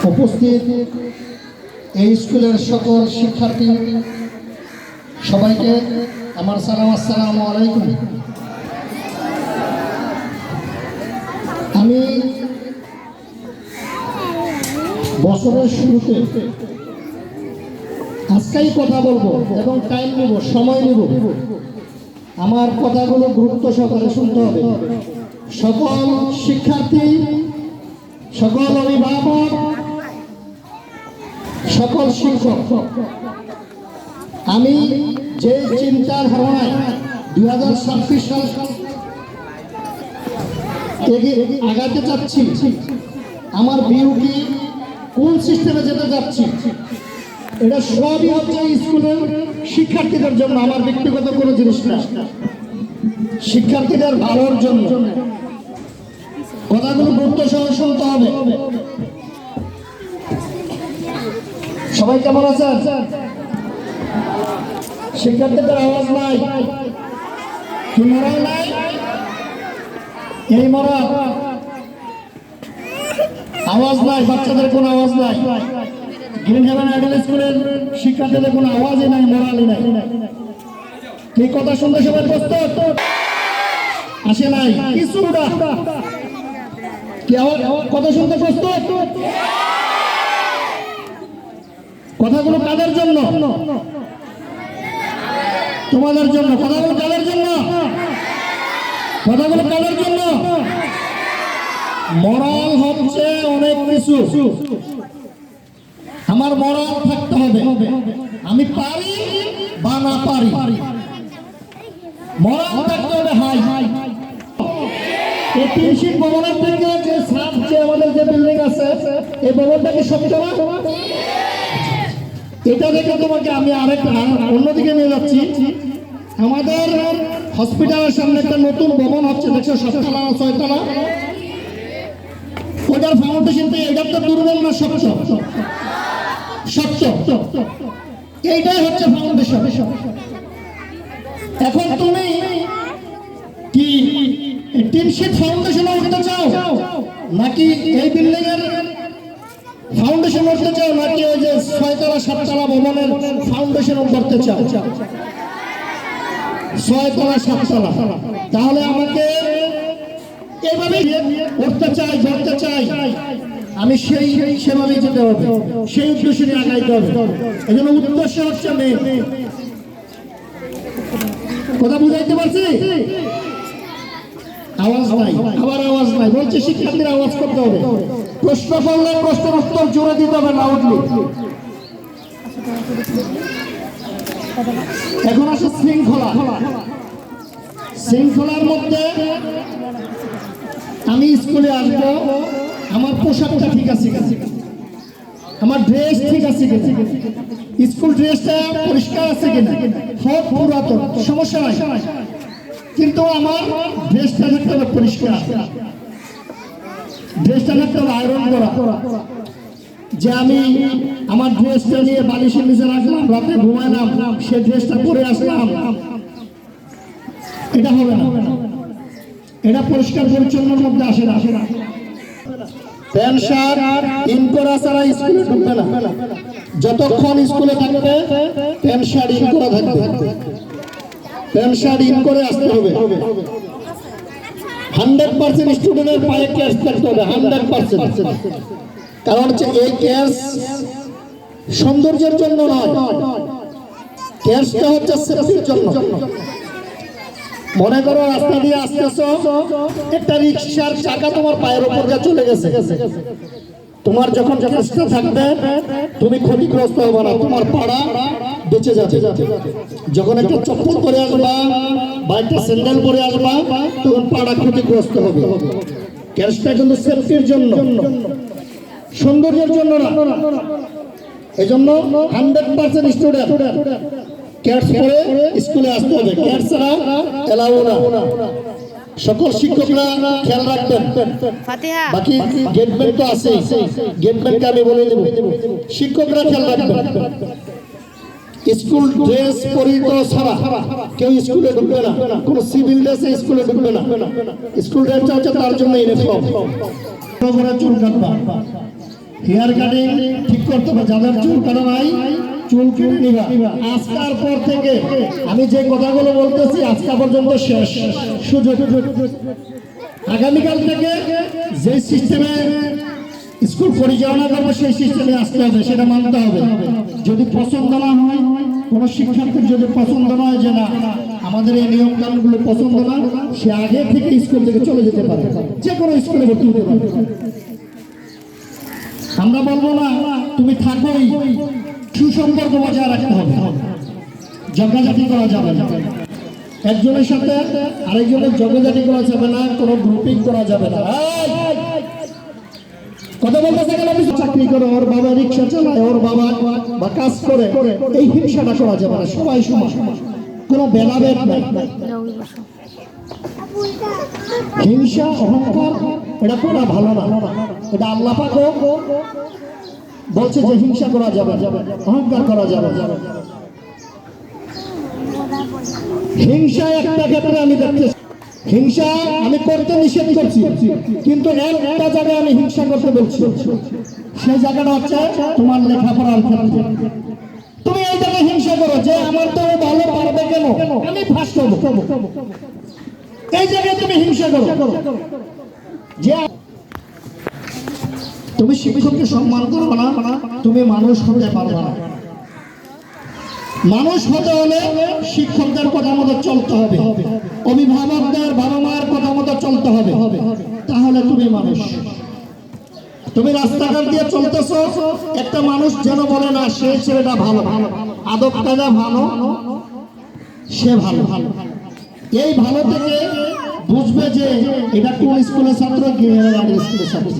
উপস্থিত এই স্কুলের সকল শিক্ষার্থী সবাইকে আমার সালাম, আসসালামু আলাইকুম। আমি বছরের শুরুতে আজকেই কথা বলবো এবং টাইম নেব, সময় নেব। আমার কথাগুলো গুরুত্ব সহকারে শুনতে হবে। সকল শিক্ষার্থী, সকল অভিভাবক, সকল শিক্ষক, আমি যে চিন্তার ধারণায় 2026 সাল আগাতে চাচ্ছি, আমার বিউটি কোন সিস্টেমে যেতে যাচ্ছি, এটা সবই হচ্ছে স্কুলের শিক্ষার্থীদের জন্য, আমার ব্যক্তিগত কোনো জিনিস না, শিক্ষার্থীদের ভালোর জন্য। কথাগুলো গুরুত্ব সহ শুনতে হবে। সবাই কেমন আছেন? শিক্ষার্থীদের আওয়াজ নাই, কি মরা নাই? এই মরা আওয়াজ নাই, বাচ্চাদের কোনো আওয়াজ নাই। গ্রিন হেভেন আইডল স্কুলের শিক্ষার্থীদের কোনো আওয়াজই নাই, মরালি নাই। এই কথা শুনতে সবাই প্রস্তুত? আসে নাই কিছুটা কি কথা শুনতে প্রস্তুত? কথাগুলো কাদের জন্য? তোমাদের জন্য। কথাগুলো কাদের জন্য? কথাগুলো কাদের জন্য? মরাল হচ্ছে অনেক কিছু। আমার মরাল থাকতে হবে, আমি পারি বা না পারি, মরাল থাকতে হবে। হাই এই 3 শীট ভবনের থেকে যে ছাদ, যে আমাদের যে বিল্ডিং আছে, এই ভবনটা কি সত্য না? এটা দেখে তোমাকে আমি আরেকটা অন্যদিকে নিয়ে যাচ্ছি। আমাদের হসপিটালের সামনে একটা নতুন ভবন হচ্ছে, দেখছো, 7 তলা না 6 তলা? ওটার ফাউন্ডেশন থেকে এটা তো দুর্বল না, সত্য সত্য, এইটাই হচ্ছে ফাউন্ডেশন। এখন তুমি কি 3 শীট ফাউন্ডেশনে উঠতে চাও, নাকি এই বিল্ডিং এর ফাউন্ডেশন উঠতে চাও, নাকি ওই যে 6 তলা 7 তলা ভবনের ফাউন্ডেশন করতে চাও? 6 তলা 7 তলা। তাহলে আমাকে এভাবে উঠতে চাই, ধরতে চাই, আমি সেভাবেই যেতে হবে, সেই উদ্দেশ্যে নিয়ে আগাইতে হবে। এই জন্য উদ্দেশ্য হচ্ছে মেন। কথা বুঝাইতে পারছি? আওয়াজ নাই, আবার আওয়াজ নাই বলছে। শিক্ষার্থীর আওয়াজ করতে হবে। প্রশ্ন করলে প্রশ্নের উত্তর জোরে দিতে হবে, লাউডলি। এখন আসে শৃঙ্খলা। শৃঙ্খলার মধ্যে আমি স্কুলে আসবো, আমার পোশাকটা ঠিক আছে, আমার ড্রেস ঠিক আছে কিনা, স্কুল ড্রেসটা পরিষ্কার আছে কিনা, সব পুরাতন, সমস্যা নাই, কিন্তু আমার ড্রেসটা থাকতে হবে পরিষ্কার, ড্রেসটা থাকতে হবে আয়রন করা। যে আমি আমার ড্রেসটা নিয়ে বালিশের নিচে রাখলাম, রাতে ঘুমাইলাম, সে ড্রেসটা পরে আসলাম, এটা হবে না। এটা পরিষ্কার পরিচ্ছন্নের মধ্যে আসে না। প্যান্ট শার্ট ইন করা ছাড়া স্কুলে ঢুকবে না। যতক্ষণ স্কুলে থাকবে প্যান্ট শার্ট ইন করা থাকবে, প্যান্ট শার্ট ইন করে আসতে হবে। 100% স্টুডেন্টের পায়ে ক্যাশ থাকতে হবে, 100%। কারণ হচ্ছে এই ক্যাশ সৌন্দর্যের জন্য নয়, ক্যাশটা হচ্ছে সেফটির জন্য। মনে করো রাস্তা দিয়ে আসতেছো, একটা রিক্সার চাকা তোমার পায়ের উপর দিয়ে চলে গেছে, তোমার যখন ক্যাশটা থাকবে তুমি ক্ষতিগ্রস্ত হবে না, তোমার পাড়া বেঁচে যাবে। যখন একটা চপ্পল পরে আসবা বা একটা স্যান্ডেল পরে আসবা, তখন পাড়া ক্ষতিগ্রস্ত হবে। ক্যাশটা কিন্তু সেফটির জন্য, সৌন্দর্যের জন্য না। এই জন্য 100% স্টুডেন্ট ক্যাটস পরে স্কুলে আসতে হবে, ক্যাটস ছাড়া এলাও না। সকল শিক্ষকরা খেয়াল রাখবেন। বাকি গেটম্যান তো আছে, গেটম্যানকে আমি বলে দেব, শিক্ষকরা খেয়াল রাখবেন। স্কুল ড্রেস পরিহিত ছাড়া কেউ স্কুলে ঢুকবে না, কোন সিভিল ড্রেসে স্কুলে ঢুকবে না। স্কুল ড্রেসটা হচ্ছে তার জন্য ইউনিফর্ম। চুল কাটবা, হেয়ার কাটিং ঠিক করতে হবে, যাদের চুল কাটা নাই চুল কেটে নিবা। আজকের পর থেকে আমি যে কথাগুলো বলতেছি আজকে পর্যন্ত শেষ সুযোগ। আগামীকাল থেকে যে সিস্টেমে স্কুল পরিচালনা করবে সেই সিস্টেমে আসতে হবে, সেটা মানতে হবে। যদি পছন্দ না হয়, কোনো শিক্ষার্থীর যদি পছন্দ নয় যে না আমাদের এই নিয়ম কানুনগুলো পছন্দ না, সে আগে থেকে স্কুল থেকে চলে যেতে পারে, যে কোনো স্কুলে ভর্তি হতে পারে। আমরা বলবো না তুমি থাকোই, সুসম্পর্ক বজায় রাখতে হবে, ঝগড়াঝাটি করা যাবে না, একজনের সাথে আরেকজনের ঝগড়াঝাটি করা যাবে না, কোনো গ্রুপিং করা যাবে না। কথা বলতে গেলে চাকরি করে, ওর বাবা রিক্সা চালায়, ওর বাবা বা কাজ করে, এই হিংসাটা করা যাবে না। সবাই সমান, কোনো ভেদাভেদ নাই। হিংসা অহংকার এটা করা ভালো না, এটা আল্লাহ পাক বলছে যে হিংসা করা যাবে, অহংকার করা যাবে। হিংসা একটা ক্ষেত্রে আমি দেখতে, হিংসা আমি করতে নিষেধ করছি, কিন্তু একটা জায়গায় আমি হিংসা করতে বলছি, সেই জায়গাটা হচ্ছে তোমার লেখাপড়ার ক্ষেত্রে। তুমি এই জায়গায় হিংসা করো যে আমার তো ভালো পারবে কেন, আমি ফার্স্ট হবো, এই জায়গায় তুমি হিংসা করো। যে তুমি শিক্ষককে সম্মান করবে না, তুমি মানুষ হতে পারবে না। মানুষ হতে হলে শিক্ষকদের কথা মতো চলতে হবে, অভিভাবকদের বাবা মায়ের কথা মতো চলতে হবে, তাহলে তুমি মানুষ। তুমি রাস্তাঘাট দিয়ে চলতেছো, একটা মানুষ যেন বলে না সে ছেলেটা ভালো, আদব কায়দা ভালো, সে ভালো। এই ভালো থেকে বুঝবে যে এটা কোন স্কুলের ছাত্র, কি স্কুলের ছাত্র।